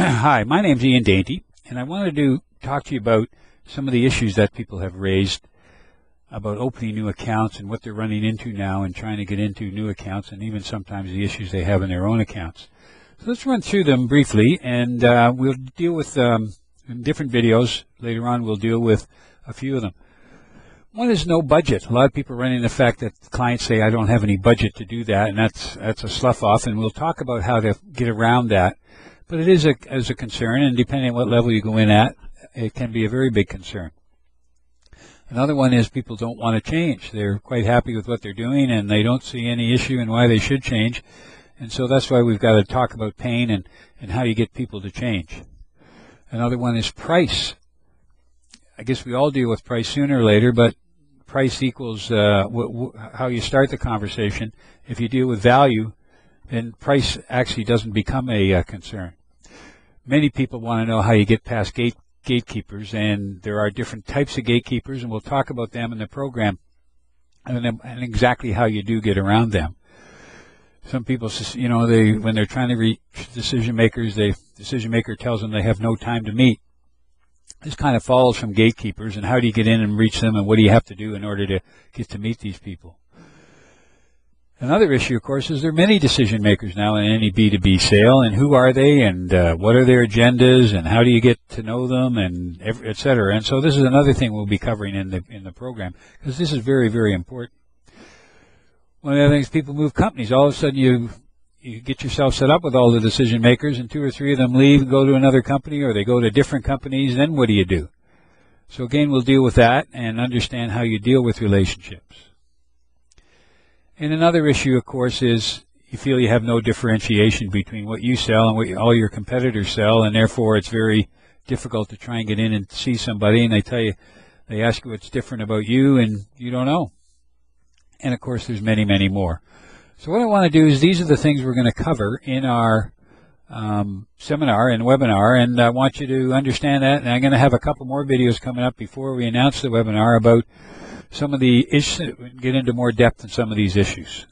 Hi, my name's Ian Dainty, and I wanted to talk to you about some of the issues that people have raised about opening new accounts and what they're running into now and trying to get into new accounts, and even sometimes the issues they have in their own accounts. So let's run through them briefly, and we'll deal with in different videos. Later on, we'll deal with a few of them. One is no budget. A lot of people run into the fact that clients say, I don't have any budget to do that, and that's a slough off, and we'll talk about how to get around that. But it is a concern, and depending on what level you go in at, it can be a very big concern. Another one is people don't want to change. They're quite happy with what they're doing, and they don't see any issue in why they should change. And so that's why we've got to talk about pain and how you get people to change. Another one is price. I guess we all deal with price sooner or later, but price equals how you start the conversation. If you deal with value, then price actually doesn't become a concern. Many people want to know how you get past gatekeepers, and there are different types of gatekeepers, and we'll talk about them in the program and exactly how you do get around them. Some people, you know, when they're trying to reach decision makers, the decision maker tells them they have no time to meet. This kind of follows from gatekeepers, and how do you get in and reach them, and what do you have to do in order to get to meet these people? Another issue, of course, is there are many decision makers now in any B2B sale, and who are they, and what are their agendas, and how do you get to know them, and et cetera. And so this is another thing we'll be covering in the program, because this is very, very important. One of the other things, people move companies. All of a sudden you get yourself set up with all the decision makers, and 2 or 3 of them leave and go to another company, or they go to different companies. Then what do you do? So again, we'll deal with that and understand how you deal with relationships. And another issue, of course, is you feel you have no differentiation between what you sell and what all your competitors sell, and therefore it's very difficult to try and get in and see somebody, and they ask you what's different about you, and you don't know. And of course, there's many, many more. So what I want to do is these are the things we're going to cover in our seminar and webinar, and I want you to understand that. And I'm going to have a couple more videos coming up before we announce the webinar about some of the issues, get into more depth in some of these issues.